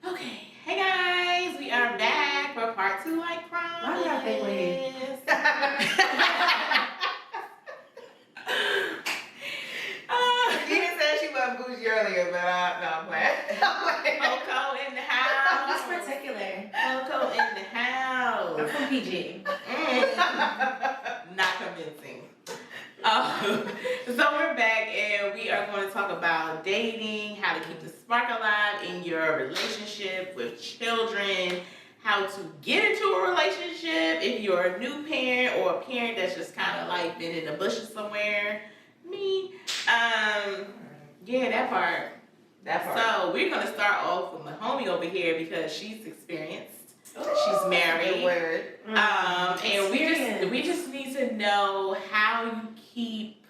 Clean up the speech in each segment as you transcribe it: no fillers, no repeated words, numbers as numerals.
Okay, hey guys, we are back for part 2, like promised. Why do y'all think we? Nekita said she wasn't bougie earlier, but no, I'm playing. Coco in the house. What's particular? Coco in the house. I'm from PG. Not convincing. So we're back and we are going to talk about dating, how to keep the spark alive in your relationship with children, how to get into a relationship if you're a new parent or a parent that's just kind of like been in the bushes somewhere. Me. Yeah, that part. So we're going to start off with my homie over here because she's experienced. She's married. And we just need to know how you keep.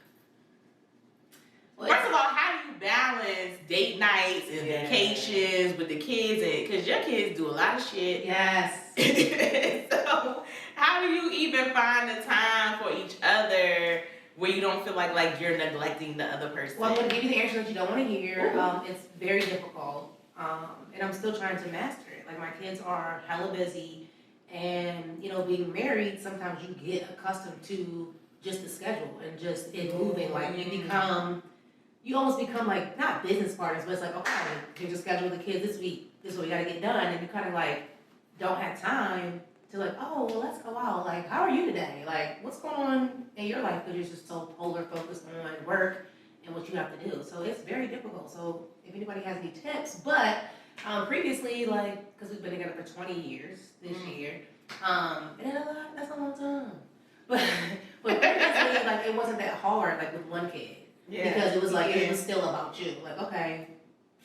First of all, how do you balance date nights and vacations with the kids? Because your kids do a lot of shit. Yes. So how do you even find the time for each other where you don't feel like you're neglecting the other person? Well, I'm going to give you the answer that you don't want to hear. It's very difficult. And I'm still trying to master it. Like, my kids are hella busy. And, being married, sometimes you get accustomed to just the schedule and just it moving. Like, you almost become like, not business partners, but it's like, okay, you just schedule the kids this week. This is what we got to get done. And you kind of like, don't have time to like, oh, well, let's go out. Like, how are you today? Like, what's going on in your life? Because you're just so polar focused on work and what you have to do. So it's very difficult. So if anybody has any tips, but previously, like, because we've been together for 20 years this year, and that's a long time. But previously, like, it wasn't that hard, like, with one kid. Yeah. Because it was like, it was still about you. Like, okay,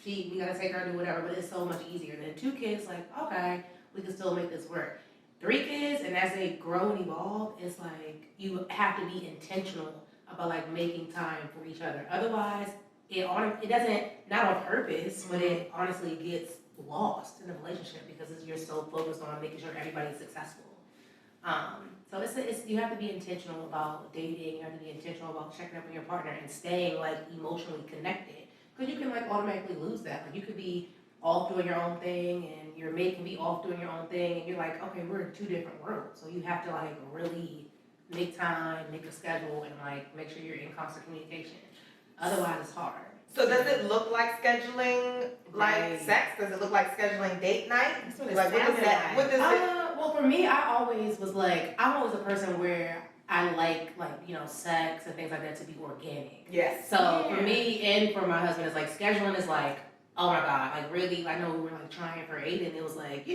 we gotta take her and do whatever, but it's so much easier. Than 2 kids, like, okay, we can still make this work. 3 kids, and as they grow and evolve, it's like, you have to be intentional about, like, making time for each other. Otherwise, it doesn't, not on purpose, but it honestly gets lost in the relationship because you're so focused on making sure everybody's successful. So it's you have to be intentional about dating. You have to be intentional about checking up on your partner and staying like emotionally connected. Because you can like automatically lose that. Like you could be off doing your own thing, and your mate can be off doing your own thing, and you're like, okay, we're in 2 different worlds. So you have to like really make time, make a schedule, and like make sure you're in constant communication. Otherwise, it's hard. So does it look like scheduling like sex? Does it look like scheduling date night? Like what does it? Well, for me, I'm always a person where I like sex and things like that to be organic. Yes. So for me and for my husband, it's like scheduling is like, oh my God, like really, I know we were like trying for Aiden. It was like,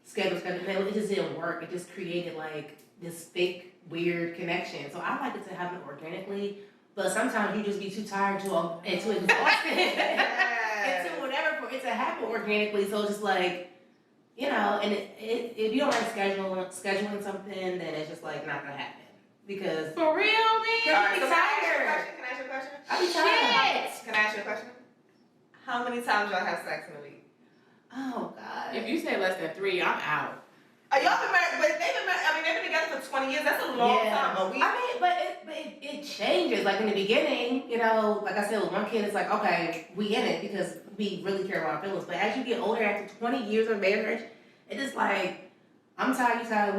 schedule. It just didn't work. It just created like this fake, weird connection. So I like it to happen organically. But sometimes you just be too tired and too exhausted and to whatever for it to happen organically. So it's just like, and if you don't like scheduling something, then it's just like not gonna happen. Because for real, man. All right, so can I ask you a question? I'll be tired. Can I ask you a question? How many times y'all have sex in a week? Oh God. If you say less than 3, I'm out. Y'all been married, but they've been together for 20 years. That's a long time. But it changes. Like in the beginning, like I said, with one kid, it's like, okay, we in it because we really care about our feelings. But as you get older, after 20 years of marriage, it's just like, I'm tired, you tired,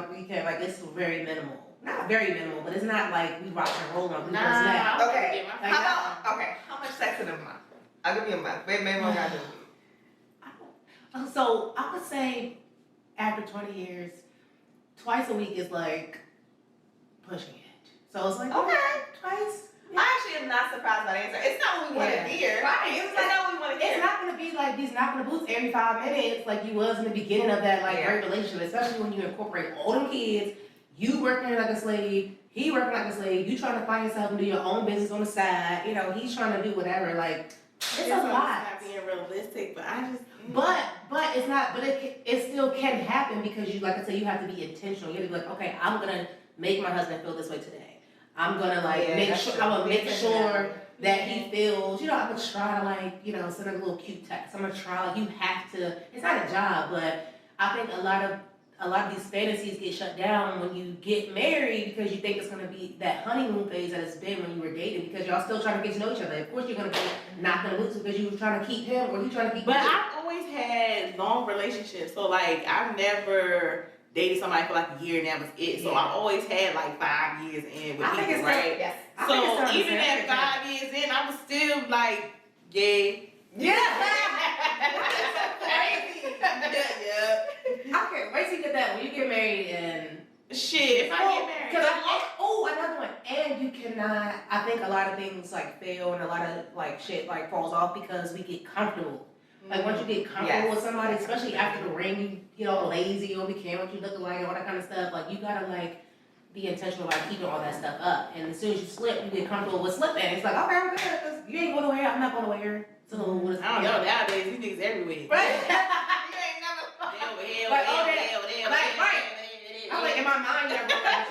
we can't, like, it's very minimal. Not very minimal, but it's not like we rock and roll on people's neck. Okay. How much sex in a month? I'll give you a month. Maybe more guys do. So I would say, after 20 years, twice a week is like pushing it. So it's like, twice. Yeah. I actually am not surprised by the answer. It's not what we want to hear. Right. It's not what we want to hear. It's not going to be like these knocking the boots every 5 minutes like you was in the beginning of that great relationship, especially when you incorporate all them kids, you working like a slave, he working like a slave, you trying to find yourself and do your own business on the side, he's trying to do whatever, like, it's a lot. It's not being realistic, but I just... But it's not. But it still can happen because you, like I said, you have to be intentional. You have to be like, okay, I'm gonna make my husband feel this way today. I'm gonna make sure that he feels. I'm gonna try to send a little cute text. I'm gonna try. You have to. It's not a job, but I think a lot of these fantasies get shut down when you get married because you think it's gonna be that honeymoon phase that it's been when you were dating because y'all still trying to get to know each other. Of course, you're gonna be not gonna move because you was trying to keep him or he trying to keep But you. I've always had long relationships, so like I've never dated somebody for like a year and that was it. So I've always had like 5 years in with people, right? Yes. So even at 5 years in, I was still like, yeah. Crazy. Yeah. I can't wait to get that when you get married and Shit, if I get married. Another one. And you cannot, I think a lot of things like fail and a lot of like shit like falls off because we get comfortable. Like once you get comfortable with somebody, especially after the ring, you get all lazy, you don't be caring what you looking like, all that kind of stuff. Like you gotta like be intentional about keeping all that stuff up. And as soon as you slip, you get comfortable with slipping. It's like, okay, I'm good, cause you ain't going nowhere, I'm not going nowhere. So what is I don't know, nowadays these niggas everywhere. Right. You ain't never I'm like in my mind, you're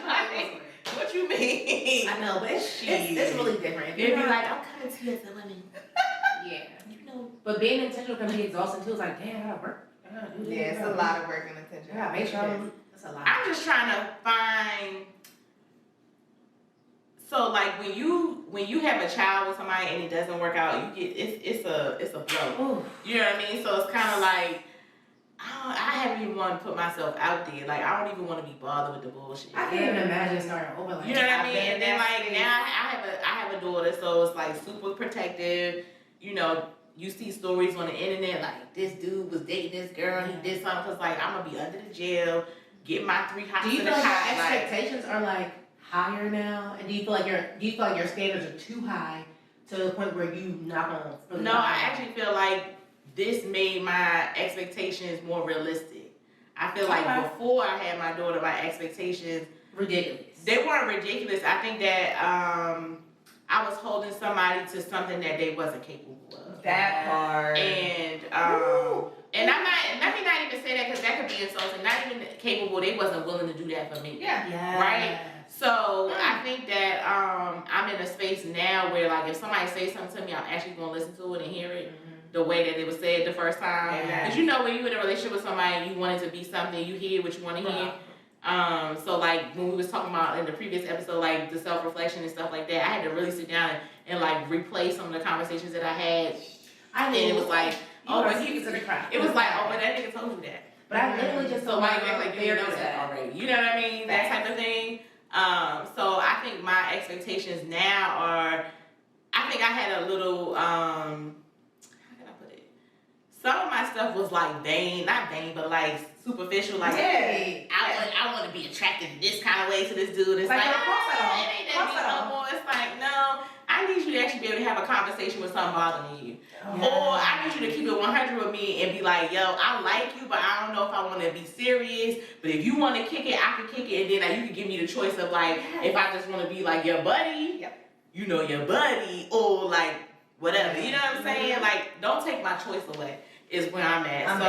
like, what you mean? I know, but it's really different. It'd be like, I'm coming to you as a woman. Yeah. You know, but being intentional can be exhausting too. It's like, damn, I gotta work. I gotta do this. Yeah, it's a lot of work and attention. Yeah, make sure it's a lot. I'm just trying to find. So like when you have a child with somebody and it doesn't work out, you get it's a blow. Ooh. You know what I mean? So it's kind of like I haven't even want to put myself out there. Like I don't even want to be bothered with the bullshit. I can't even imagine starting over like. You know what I mean? And then like now I have a daughter, so it's like super protective. You know, you see stories on the internet like this dude was dating this girl, he did something. Cause like I'm gonna be under the jail, get my 3 hots Do you in feel the like your cot. expectations are like higher now? And do you feel like your standards are too high to the point where you not gonna? Really No, I actually feel like this made my expectations more realistic. I feel like before I had my daughter, my expectations ridiculous. They weren't ridiculous. I think that I was holding somebody to something that they wasn't capable of. That part. And I'm not. Let me not even say that because that could be insulting. Not even capable. They wasn't willing to do that for me. Yeah. Right. So I think that I'm in a space now where like if somebody says something to me, I'm actually gonna listen to it and hear it the way that it was said the first time. Because you know when you're in a relationship with somebody, you want it to be something, you hear what you want to hear. So like when we was talking about in the previous episode, like the self-reflection and stuff like that, I had to really sit down and like replay some of the conversations that I had. And it was like, but that nigga told you that. But I literally just so like you know that already. You know what I mean? That type of thing. So I think my expectations now are, I think I had a little, how can I put it? Some of my stuff was like not vain, but like superficial. Like, I want to be attracted in this kind of way to this dude. It's like, it ain't that no more. It's like, no, I need you to actually be able to have a conversation with something bothering you. Or I need you to keep it 100 with me and be like, yo, I like you, but I don't know if I want to be serious. But if you want to kick it, I can kick it. And then like, you can give me the choice of like, if I just want to be like your buddy, you know, your buddy, or like whatever. You know what I'm saying? Like, don't take my choice away is where I'm at. I'm so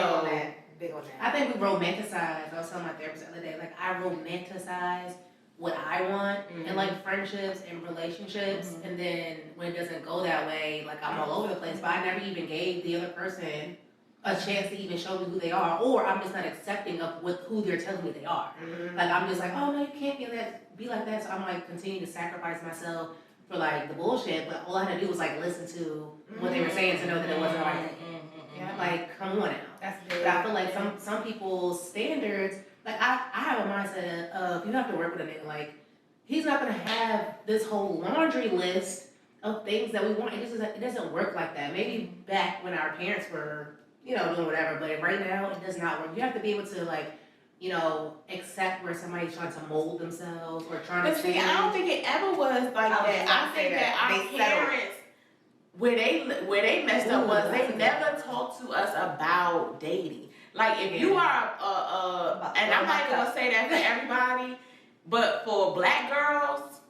big on that. I think we romanticize. I was telling my therapist the other day, like I romanticize what I want in like friendships and relationships, and then when it doesn't go that way, like I'm all over the place. But I never even gave the other person a chance to even show me who they are, or I'm just not accepting of who they're telling me they are. Like I'm just like, oh no, you can't be like that. So I'm like continue to sacrifice myself for like the bullshit. But all I had to do was like listen to what they were saying to know that it wasn't right. Like come on now. That's big. But I feel like some people's standards, like I have a mindset of you have to work with a nigga, like he's not gonna have this whole laundry list of things that we want. It doesn't work like that. Maybe back when our parents were, you know, doing whatever, but right now it does not work. You have to be able to like, you know, accept where somebody's trying to mold themselves or trying to change. I don't think it ever was like that. I think that our parents, where they messed up was they never talked to us about dating. Like if you are and I'm not gonna say that for everybody, but for black girls,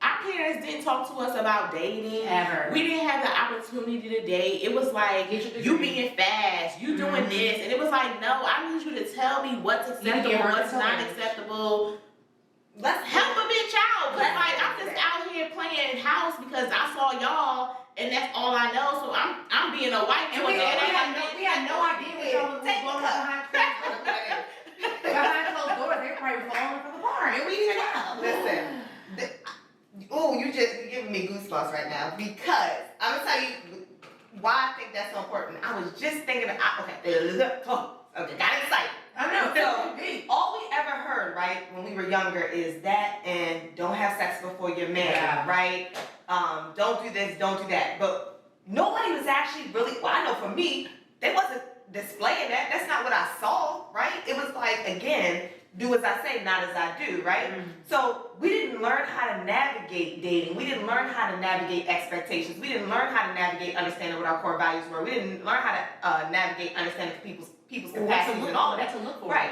our parents didn't talk to us about dating. Ever. We didn't have the opportunity to date. It was like you being fast, you doing this, and it was like, no, I need you to tell me what's acceptable, what's not acceptable. Let's help a bitch out. Cause like I'm just out here playing house because I saw y'all. And that's all I know, so I'm being a white and we had no idea what y'all was going on behind closed doors. Behind closed doors, they were probably falling for the bar, and we didn't know. Listen, you're giving me goosebumps right now because I'm gonna tell you, so important. I was just thinking, okay, got excited. I know. So all we ever heard, right, when we were younger is that and don't have sex before you're married, right? Don't do this, don't do that. But nobody was actually really, well, I know for me, they wasn't displaying that. That's not what I saw, right? It was like, again, do as I say, not as I do, right? Mm-hmm. So we didn't learn how to navigate dating. We didn't learn how to navigate expectations. We didn't learn how to navigate understanding what our core values were. We didn't learn how to navigate understanding people's capacities and all of that. To look for. Right.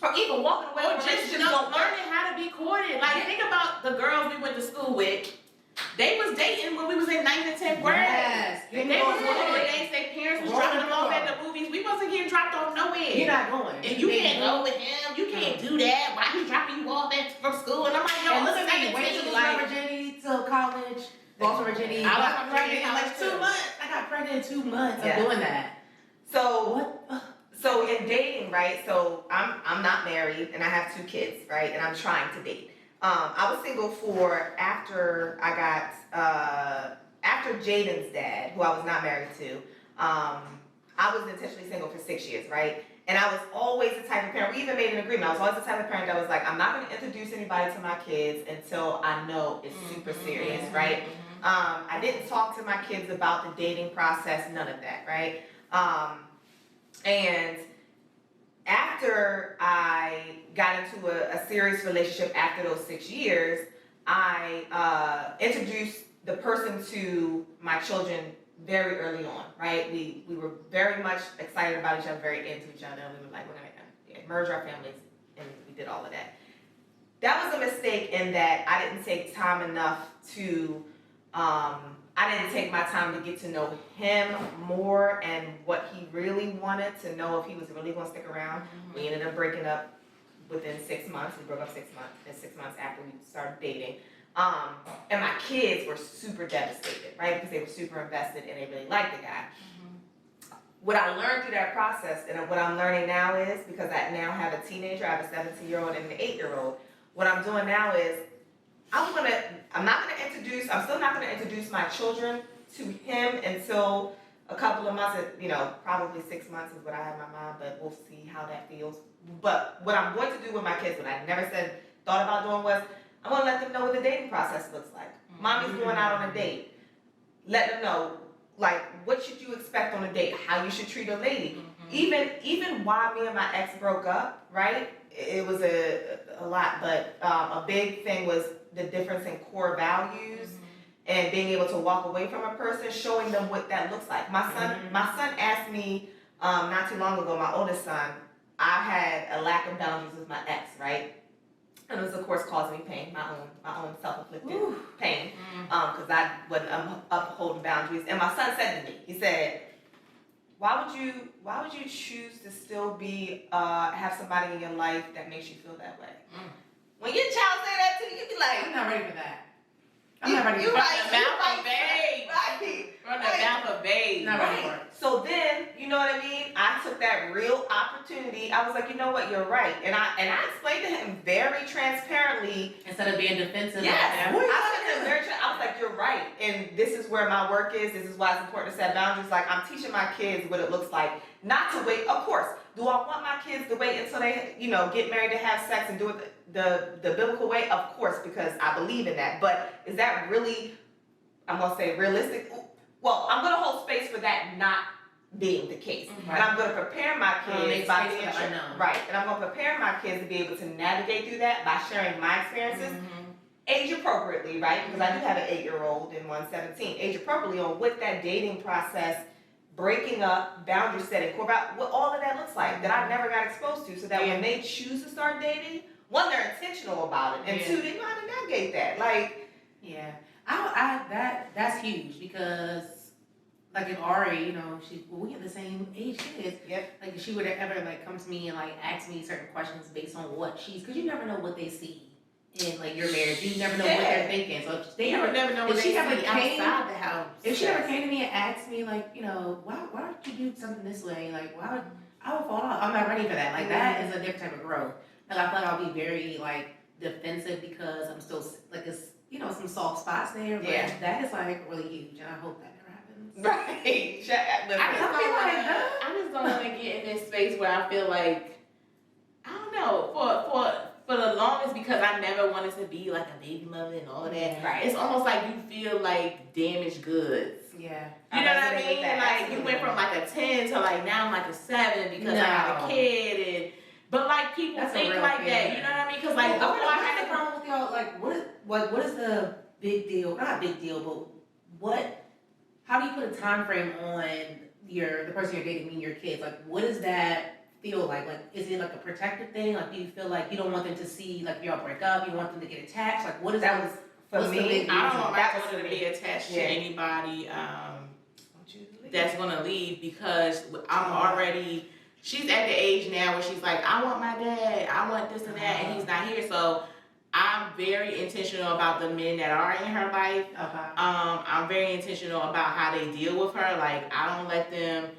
Or even walking away or just learning how to be courted. Like, think about the girls we went to school with. They was dating when we was in 9th and 10th grade. Yes. They was going on dates. Their parents was dropping them off at the movies. We wasn't getting dropped off nowhere. You're not going. And you can't go with him. You can't do that. Why he dropping you off from school? And I'm like, yo, look at me. Wait till my virginity till college. Lost my virginity. I got pregnant in like 2 months. I got pregnant in 2 months of doing that. So what? So in dating, right? So I'm not married and I have 2 kids, right? And I'm trying to date. I was single for after I got after Jaden's dad, who I was not married to. I was intentionally single for 6 years, right? And I was always the type of parent. We even made an agreement. I was always the type of parent that was like, I'm not going to introduce anybody to my kids until I know it's super serious, right? I didn't talk to my kids about the dating process, none of that, right? And after I got into a serious relationship after those 6 years, I introduced the person to my children very early on, right? We were very much excited about each other, very into each other. We were like, we're gonna merge our families, and we did all of that. That was a mistake in that I didn't take time enough to, I didn't take my time to get to know him more and what he really wanted, to know if he was really gonna stick around. Mm-hmm. We ended up breaking up within 6 months. We broke up 6 months, and 6 months after we started dating. And my kids were super devastated, right? Because they were super invested and they really liked the guy. Mm-hmm. What I learned through that process, and what I'm learning now is, because I now have a teenager, I have a 17-year-old and an 8-year-old, what I'm doing now is, I'm still not gonna introduce my children to him until a couple of months, probably 6 months is what I have in my mind, but we'll see how that feels. But what I'm going to do with my kids, what I never thought about doing was, I'm gonna let them know what the dating process looks like. Mm-hmm. Mommy's going out on a date. Let them know, like, what should you expect on a date, how you should treat a lady. Mm-hmm. Even while me and my ex broke up, right? It was a lot, but a big thing was the difference in core values. Mm-hmm. And being able to walk away from a person, showing them what that looks like. My son asked me not too long ago, my oldest son, I had a lack of boundaries with my ex, right? And it was, of course, causing me pain, my own self-inflicted pain, because I wasn't upholding boundaries. And my son said to me, he said, why would you choose to still be have somebody in your life that makes you feel that way? When your child say that to you, you be like, I'm not ready for that. I'm not ready for that. From the mouth of babe. Not ready for it. So then, you know what I mean? I took that real opportunity. I was like, you know what? You're right. And I explained to him very transparently. Instead of being defensive. Yes. I was like, you're right. And this is where my work is. This is why it's important to set boundaries. Like, I'm teaching my kids what it looks like. Not to wait. Of course. Do I want my kids to wait until they, get married to have sex and do it the biblical way? Of course, because I believe in that. But is that really, I'm going to say, realistic? Well, I'm going to hold space for that not being the case. Mm-hmm. And I'm going to prepare my kids by being right. And I'm going to prepare my kids to be able to navigate through that by sharing my experiences, age appropriately, right? Because I do have an 8-year-old and one 17. Age appropriately on what that dating process, breaking up, boundary setting, what all of that looks like that I never got exposed to, so that when they choose to start dating, one, they're intentional about it, and two, they know how to navigate that. Like, that's huge, because like if Ari, we have the same age kids. Yep. Like if she would ever come to me and ask me certain questions based on what because you never know what they see in your marriage. You never know what they're thinking. So if they never know what they see outside the house. If she ever came to me and asked me why would you do something this way? I would fall off. I'm not ready for that. That is a different type of growth. I feel like I'll be very defensive because I'm still it's some soft spots there. But that is really huge, and I hope that never happens. Right. Listen. I just don't want to get in this space where I feel like, I don't know, for the longest, because I never wanted to be like a baby mother and all of that. Right. It's almost like you feel like damaged goods. Yeah. You know what I resonate with mean? that. Like Absolutely. you went from like a 10 to like now I'm like a 7 because I have a kid, and but like people That's a think real like feeling. that. You know what I mean? Because like Well, before I what's had the to. problem with y'all? Like, what is the big deal? Not big deal, but how do you put a time frame on the person you're dating, meaning your kids? Like, what does that feel like? Like, is it like a protective thing? Like, do you feel like you don't want them to see, like, y'all break up, you want them to get attached? Like, what is That was for what's the me. big I don't want my That was daughter for to me. be attached Yeah. to anybody Don't you leave. that's gonna leave, because I'm already. She's at the age now where she's like, I want my dad, I want this and that, and he's not here. So I'm very intentional about the men that are in her life. Okay. I'm very intentional about how they deal with her. Like, I don't let them.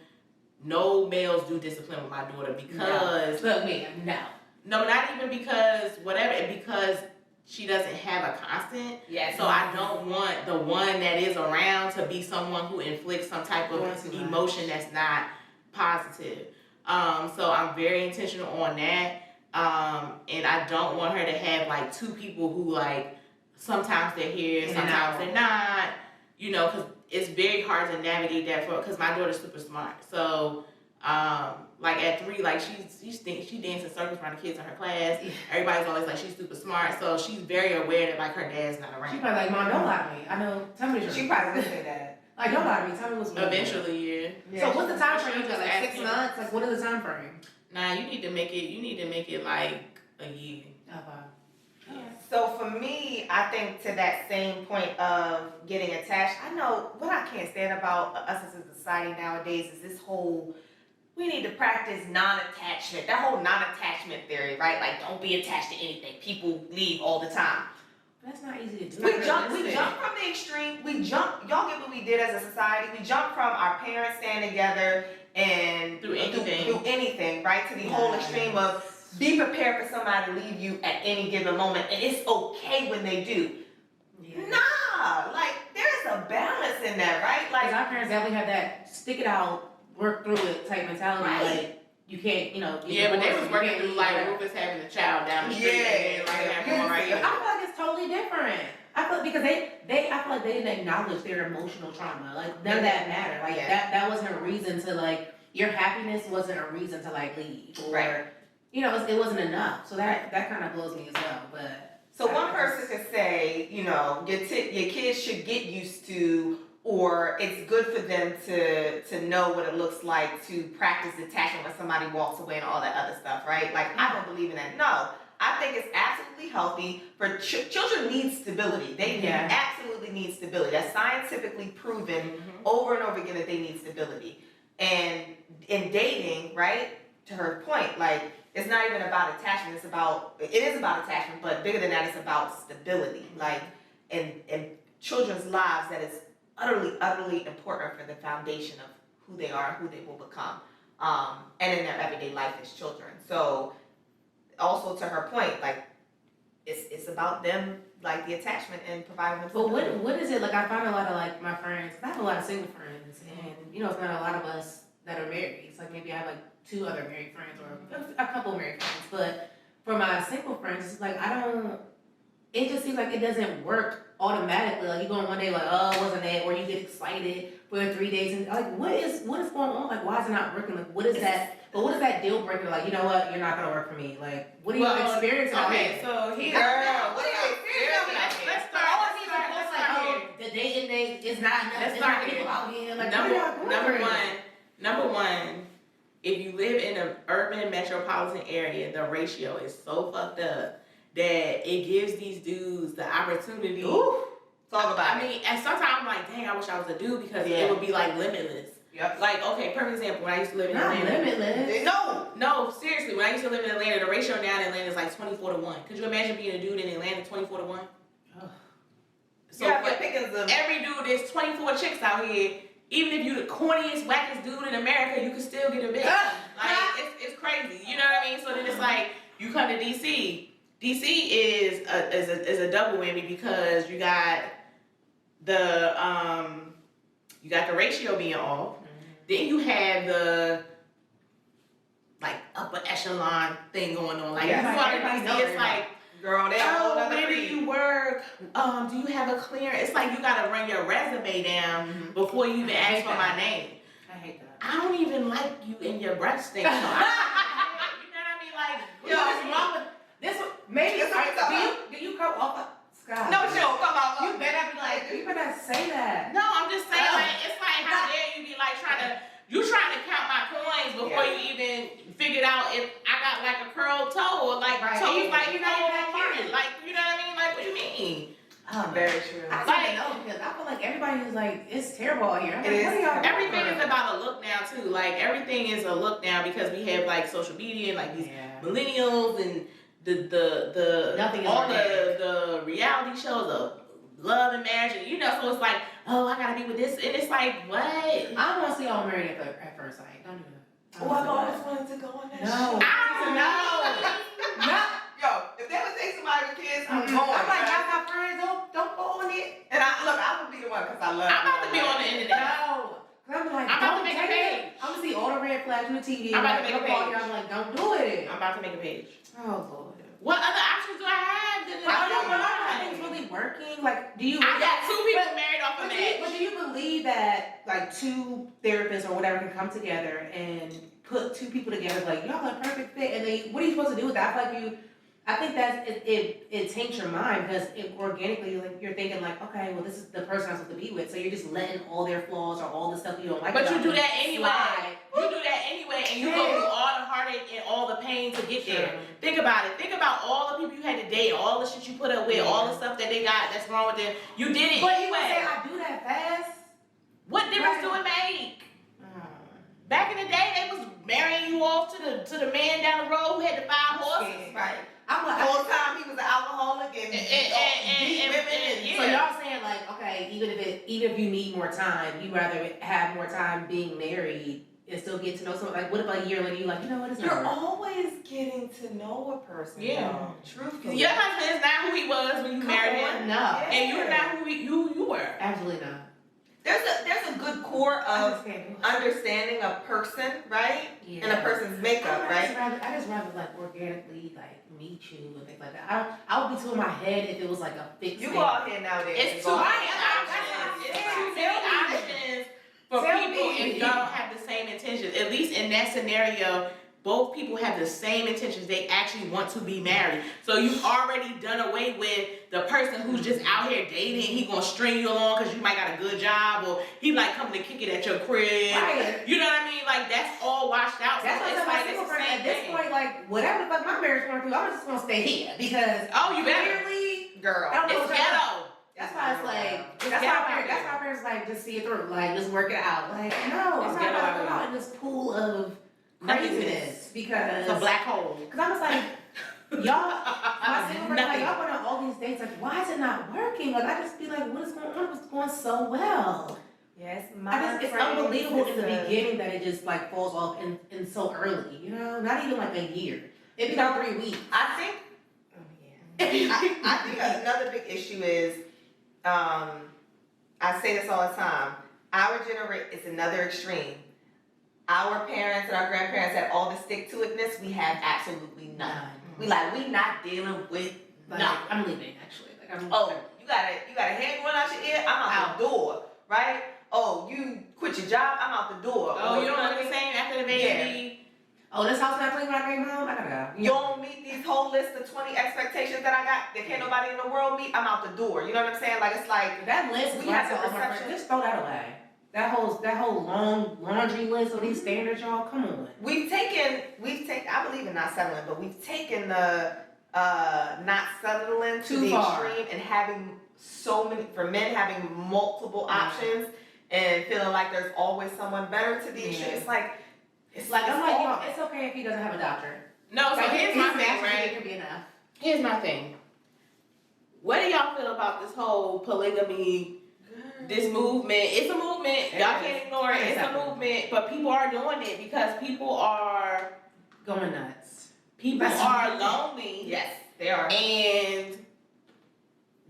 No males do discipline with my daughter because Look, me, no. no, not even because whatever, because she doesn't have a constant. Yes. So I don't want the one that is around to be someone who inflicts some type of emotion that's not positive. So I'm very intentional on that. And I don't want her to have like two people who like sometimes they're here, sometimes they're not. You know, because it's very hard to navigate that for, because my daughter's super smart. So like at 3, like she dances circles around the kids in her class. Everybody's always like she's super smart, so she's very aware that like her dad's not around. She probably like, Mom, don't lie to me. I know. Tell me the truth. She probably would say that. Like, don't lie to me. Tell me what's going on. Eventually, yeah. So what's the time frame? Just Like 6 asking. months? Like, what is the time frame? Nah, you need to make it like a year. Okay. So for me, I think to that same point of getting attached, I know what I can't stand about us as a society nowadays is this whole, we need to practice non-attachment, that whole non-attachment theory, right? Like, don't be attached to anything. People leave all the time. That's not easy to do. We jump from the extreme. Y'all get what we did as a society. We jumped from our parents staying together and Through anything, right? To the whole extreme of be prepared for somebody to leave you at any given moment, and it's okay when they do. Yeah. Nah, like there's a balance in that, right? Like, Like our parents definitely had that stick it out, work through it type mentality. Right. Like, you can't, you know. Yeah, but they was working can't through leave, like Rufus having a child down the street, and then like having one right I here. feel like it's totally different. I feel because I feel like they didn't acknowledge their emotional trauma. Like none of that mattered. Like that wasn't a reason to like your happiness wasn't a reason to like leave or Right. you know it wasn't enough. So that kind of blows me as well. But so one person could say, you know, your kids should get used to, or it's good for them to know what it looks like to practice detachment when somebody walks away and all that other stuff, right? Like I don't believe in that. No. I think it's absolutely healthy for children need stability. They absolutely need stability. That's scientifically proven over and over again that they need stability. And in dating, right, to her point, like it's not even about attachment. It is about attachment, but bigger than that, it's about stability. Like in children's lives, that is utterly important for the foundation of who they are, who they will become, and in their everyday life as children. So. Also to her point, like it's about them, like the attachment and providing them. But what is it like? I find a lot of like my friends. I have a lot of single friends, and you know, it's not a lot of us that are married. It's like maybe I have like 2 other married friends or a couple married friends. But for my single friends, it's like it just seems like it doesn't work automatically. Like you go on one day like, oh, it wasn't it, or you get excited for 3 days and like what is going on? Like why is it not working? Like what is that? But what is that deal breaker? Like, you know what? You're not gonna work for me. Like, what are you experiencing? Okay, so here. Girl, what are you experiencing? Let's start. The dating day is not enough. Let's start here. People out here. Like, Number one, if you live in an urban metropolitan area, the ratio is so fucked up that it gives these dudes the opportunity. Talk about I mean, and sometimes I'm like, dang, I wish I was a dude because it would be like limitless. Yep. Like, okay, perfect example. When I used to live in Atlanta. Limitless. No, seriously. When I used to live in Atlanta, the ratio down in Atlanta is like 24-1. Could you imagine being a dude in Atlanta 24-1? So every dude, there's 24 chicks out here. Even if you the corniest, wackest dude in America, you can still get a bitch. Like it's crazy. You know what I mean? So then it's like you come to DC. DC is a double whammy because you got the you got the ratio being off. Then you have the like upper echelon thing going on. Like, Yes. you already see it's like, Girl, they all oh, where do you work? Do you have a clearance? It's like you gotta run your resume down before you even ask for my name. I hate that. I don't even like you in your breath stink. So you know what I mean? Like, What's wrong with this? Maybe That's what I'm talking do you come off of Scott? No, she don't come out. You better be like, you better say that. no, I'm just saying, like, it's like, how dare you be like trying to count my coins before you even figured out if I got like a curled toe or like Right. toes like You're not even that mine. cute. Like, you know what I mean? Like, what do you mean? Very true. I Like- don't know because I feel like everybody is like, it's terrible out here. I'm It like, is what are y'all terrible. Everything is about a look now too. Like, everything is a look now because we have like social media and like these millennials and the Nothing is all organic. the reality shows of love and marriage, and you know, so it's like, oh, I gotta be with this, and it's like, what? I don't want to see y'all married at first sight. Don't do that. Oh, I've always wanted to go on that No. show. No. Yo, if they would take somebody with kids, I'm going. I'm like, right? y'all got friends, don't go on it. And I would be the one because I love I'm about to be on the internet. No. Cause I'm like, I'm about to don't make a take page. it. I'm gonna see all the red flags on the TV. I'm about to like, make a call page. you, I'm like, don't do it. I'm about to make a page. Oh Lord. What other options do I have? I don't know. Nothing's really working. Like, do you? I got two people married off a But match. do you believe that like two therapists or whatever can come together and put two people together like y'all are a perfect fit, and then what are you supposed to do with that? I feel like I think that's it taints your mind because organically like you're thinking like, okay, well this is the person I'm supposed to be with, so you're just letting all their flaws or all the stuff you don't like. But you about do them that anyway. slide. You do that anyway, and you go through all the heartache and all the pain to get there. Think about it. Think about all the people you had to date, all the shit you put up with, all the stuff that they got that's wrong with them. You did it But you would anyway. say I do that fast. What difference do it make? Back in the day, they was marrying you off to the man down the road who had the 5 horses. Right. I'm The like, whole time he was an alcoholic and beat women and so y'all saying like, okay, even if you need more time, you rather have more time being married and still get to know someone. Like, what if a year later you like, you know what, it's You're not. always getting to know a person. Yeah. though. Truthfully. Your husband is not who he was when you married him, No, and you're not who you were. absolutely not. There's a good core of understanding a person, right? Yeah. And a person's makeup, right? I just rather like organically like meet you and things like that. I would be too in my head if it was like a fixed You thing. go out here nowadays. It's and too go out many here. options. It's too many options for Tell people me. if y'all don't have the same intentions. At least in that scenario, both people have the same intentions. They actually want to be married. So you've already done away with the person who's just out here dating. He gonna string you along because you might got a good job, or he like coming to kick it at your crib. Right. You know what I mean? Like, that's all washed out. That's So what it's I'm like saying. it's the same At this thing. point, like whatever the fuck my marriage going through, I'm just gonna stay here because Oh, you better. clearly, Girl. I don't know It's what's ghetto. That's why it's like It's that's ghetto why out that's here. why parents like just see it through, like just work it out. Like no, It's I'm not ghetto gonna out come here. out in this pool of craziness because It's a black hole. Because I'm just like y'all, my single friends, like Nothing. y'all went on all these dates. Like why is it not working? Like I just be like, what is going on? What's going so well? Yes, It's unbelievable in the beginning that it just like falls off in so early. You know, not even like a year. It'd be like 3 weeks. I think. Oh yeah. I think another big issue is, I say this all the time. Our generation is another extreme. Our parents and our grandparents had all the stick-to-itness. We have absolutely none. We not dealing with Like, nothing. I'm leaving actually. Like I'm. Oh, you got a hand going out your ear? I'm out the door, right? Oh, you quit your job? I'm out the door. Oh, Or, you don't know look what I the mean? same after the baby. Oh, this house not clean when I came home. I gotta go. You don't meet these whole list of 20 expectations that I got that can't nobody in the world meet. I'm out the door. You know what I'm saying? Like it's like That list is We have like the all my friends. perception. Just throw that away. That whole long laundry list of these standards, y'all. Come on. we've taken. I believe in not settling, but we've taken the not settling to Too the far. extreme and having so many for men having multiple options and feeling like there's always someone better to the extreme. Yeah. It's Like I'm like, all yo, it's okay if he doesn't have a doctor. No, so Like, here's his my thing, master's degree right? can be enough. Here's my thing. What do y'all feel about this whole polygamy, this movement? It's a movement. Y'all can't ignore it. It's a movement, but people are doing it because people are Going nuts. lonely. Yes, they are. And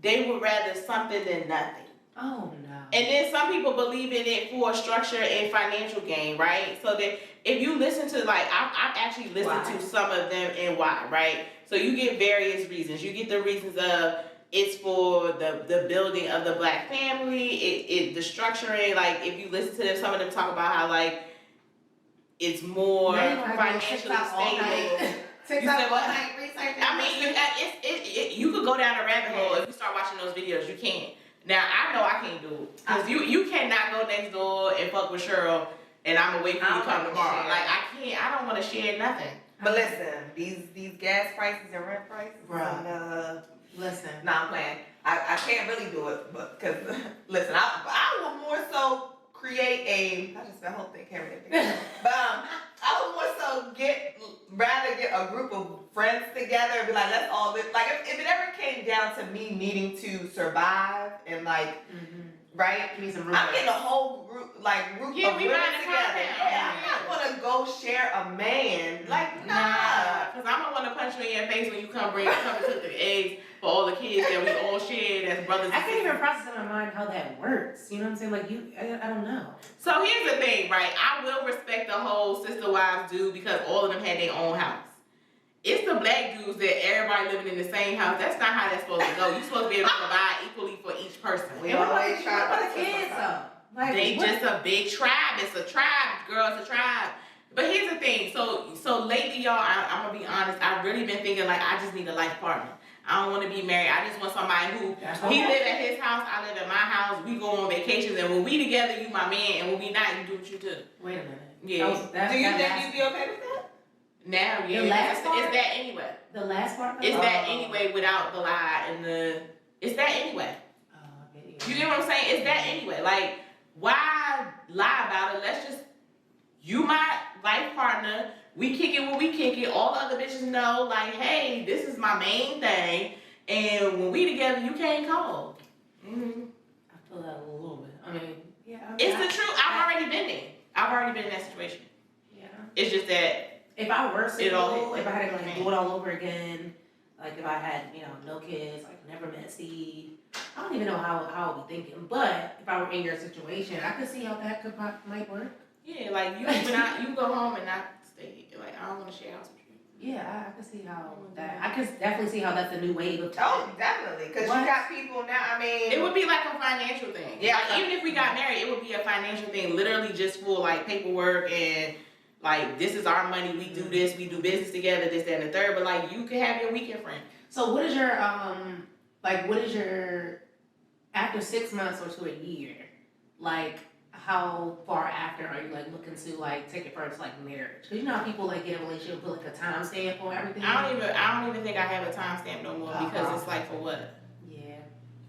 they would rather something than nothing. Oh no. And then some people believe in it for structure and financial gain, right? So that if you listen to, like, I've actually listened to some of them and why, right? So you get various reasons. You get the reasons of it's for the building of the black family, the structuring, like if you listen to them, some of them talk about how like it's more financially stable. I mean, you could go down a rabbit hole if you start watching those videos. You can. Now I know I can't do it because you cannot go next door and fuck with Cheryl and I'm gonna wait for you to come tomorrow. Like I can't. I don't want to share nothing. But listen, these gas prices and rent prices. Right. Listen. Nah, I'm playing. I can't really do it, but because listen, I will more so create a. I just I hope they carry that picture. But I would more so rather get a group of friends together and be like, let's all live. Like if it ever came down to me needing to survive and like, right? Give me some I'm getting a whole group of women together. Yeah, I'm not gonna go share a man. Like nah, because I'm gonna want to punch you in your face when you come and cook the eggs for all the kids that we all shared as brothers. I can't even process in my mind how that works. You know what I'm saying? Like I don't know. So here's the thing, right? I will respect the whole sister wives do because all of them had their own house. It's the black dudes that everybody living in the same house. That's not how that's supposed to go. You're supposed to be able to provide equally for each person. We always try about the kids though. Like, they just a big tribe. It's a tribe, girl. It's a tribe. But here's the thing. So lately, y'all, I'm gonna be honest. I've really been thinking like I just need a life partner. I don't want to be married. I just want somebody who he live at his house, I live at my house. We go on vacations, and when we together, you my man, and when we not, you do what you do. Wait a minute. Yeah. Do you think you'd be okay with that? Now, yeah. The last part? It's that anyway. The last part? It's that anyway without the lie and the. It's that anyway. You get what I'm saying? It's that anyway. Like, why lie about it? Let's just. You my life partner. We kick it when we kick it. All the other bitches know, like, hey, this is my main thing. And when we together, you can't call. Mm-hmm. I feel that a little bit. I mean, yeah. It's the truth. I've already been there. I've already been in that situation. Yeah. It's just that. If I were single, if I had to like do it all over again, like if I had, no kids, like never met Steve, I don't even know how I would be thinking. But if I were in your situation, I could see how that might work. Yeah, like you go home and not stay. Like I don't want to share house with you. Yeah, I can see how that. I could definitely see how that's a new wave of. Oh, definitely, because you got people now. I mean, it would be like a financial thing. Yeah, like, even if we got married, it would be a financial thing, literally just for like paperwork and like this is our money. We do this. We do business together. This, that, and the third. But like you could have your weekend friend. So what is your after 6 months or to a year, like? How far after are you like looking to like take it first like marriage? Because you know how people like get in a relationship put like a time stamp or everything. I don't even think I have a time stamp no more because it's like for what? Yeah,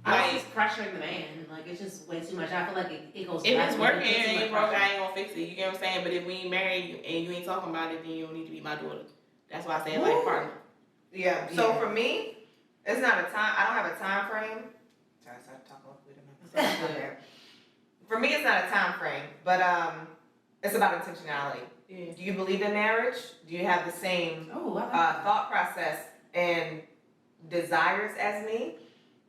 Like it's pressuring the man. Like it's just way too much. I feel like it goes. If it's working and it ain't broke, I ain't gonna fix it. You get what I'm saying? But if we ain't married and you ain't talking about it, then you don't need to be my daughter. That's why I say life partner. Yeah. So for me, it's not a time. I don't have a time frame. Sorry, I started talking with him. For me, it's not a time frame, but it's about intentionality. Yeah. Do you believe in marriage? Do you have the same thought process and desires as me?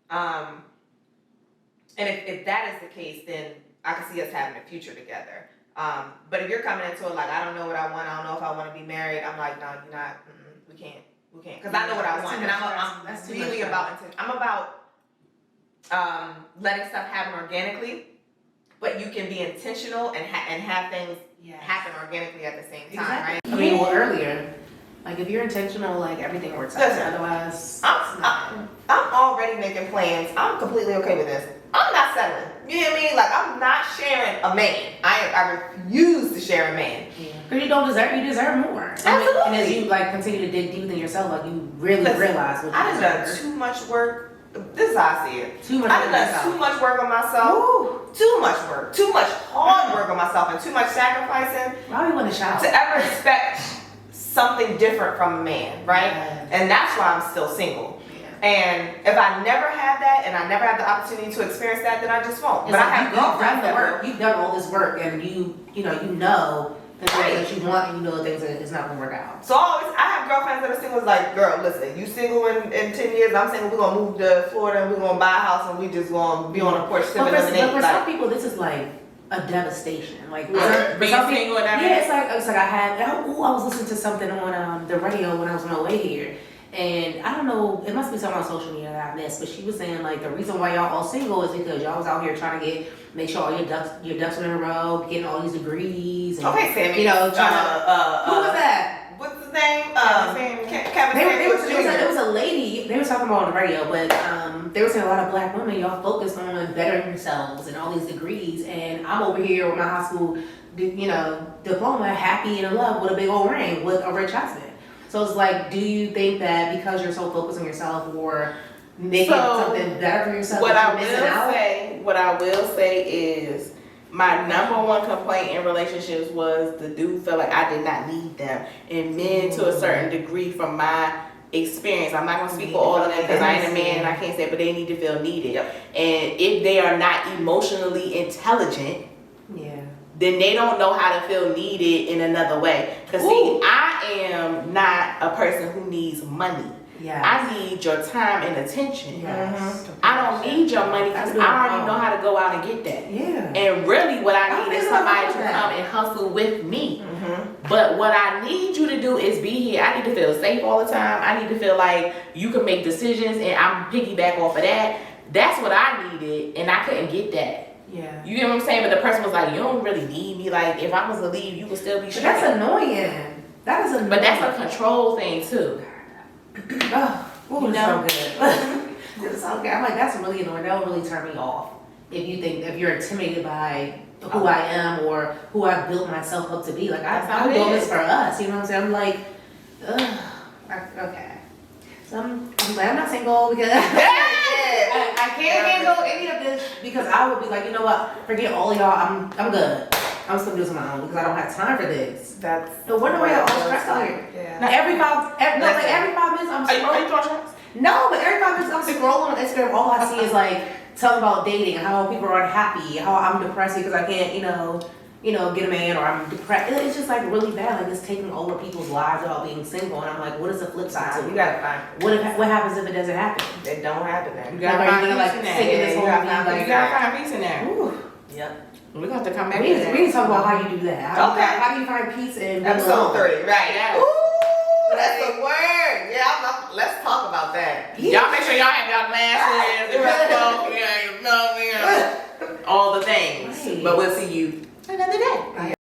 And if that is the case, then I can see us having a future together. But if you're coming into it like, I don't know what I want, I don't know if I want to be married, I'm like, no, you're not, we can't. Because I know what I want. And I'm really about, I'm about letting stuff happen organically. But you can be intentional and have things happen organically at the same time, right? I mean, earlier, like if you're intentional, like everything works out. Otherwise, I'm already making plans. I'm completely okay with this. I'm not settling. You know what I mean? Like I'm not sharing a man. I refuse to share a man. Because you don't deserve. You deserve more. Absolutely. And as you like continue to dig deep within yourself, like you really realize what you deserve. I've done too much work. This is how I see it. I've done too much work on myself. Ooh. Too much work. Too much hard work on myself and too much sacrificing. Why do you want to shout? To ever expect something different from a man, right? Yeah. And that's why I'm still single. Yeah. And if I never have that and I never have the opportunity to experience that, then I just won't. But I have you've done the work. You've done all this work and you know And things that you want, and you know things that it's not gonna work out. So I have girlfriends that are single. It's like, girl, listen, you single in 10 years. I'm single. We're gonna move to Florida and we're gonna buy a house and we just gonna be on a porch sipping lemonade. But for some people, this is like a devastation. Like being single and everything. Yeah, it's like I was listening to something on the radio when I was on my way here. And I don't know, it must be something on social media that I missed, but she was saying like the reason why y'all all single is because y'all was out here trying to make sure all your ducks were in a row, getting all these degrees. And, Okay, Sammy. You know, trying to. Who was that? What's his name? Kevin It was a lady. They were talking about on the radio, but they were saying a lot of black women, y'all focus on bettering yourselves and all these degrees, and I'm over here with my high school, diploma, happy and in love with a big old ring with a rich husband. So it's like, do you think that because you're so focused on yourself or making something better for yourself, what I will say is my number one complaint in relationships was the dude felt like I did not need them, and men to a certain degree from my experience. I'm not gonna speak for all of them because I ain't a man and I can't say, but they need to feel needed. Yep. And if they are not emotionally intelligent, then they don't know how to feel needed in another way. Because see, I am not a person who needs money. Yes. I need your time and attention. Yes. I don't need your money because I already know how to go out and get that. Yeah. And really what I need is somebody to come and hustle with me. But what I need you to do is be here. I need to feel safe all the time. I need to feel like you can make decisions and I'm piggyback off of that. That's what I needed, and I couldn't get that. Yeah. You get what I'm saying? But the person was like, you don't really need me. Like, if I was to leave, you would still be straight. That's annoying. That is annoying. But that's a control thing, too. So good. It's so good. I'm like, that's really annoying. That would really turn me off. If you're intimidated by who I am or who I built myself up to be. Like, I'm doing this for us. You know what I'm saying? I'm like, okay. So I'm glad I'm not single because I can't handle any of this because I would be like, you know what? Forget all y'all. I'm good. I'm still doing my own because I don't have time for this. No wonder why y'all all stressed out here. Yeah. Now every 5 minutes I'm scrolling. No, but every 5 minutes I'm scrolling on Instagram. All I see is like telling about dating and how people are unhappy, how I'm depressed because I can't, get a man, or I'm depressed. It's just like really bad. Like it's taking over people's lives about being single, and I'm like, what is the flip side to it? You gotta find. What happens if it doesn't happen? It don't happen then. You gotta find peace in that. You gotta find peace in there. Yep. We're gonna have to come back. We need to talk about how you do that. How do you find peace in episode 30? Right. Yeah. Ooh, that's the word. Yeah, let's talk about that. Y'all make sure y'all have y'all glasses, your phone, all the things. Right. But we'll see you another day.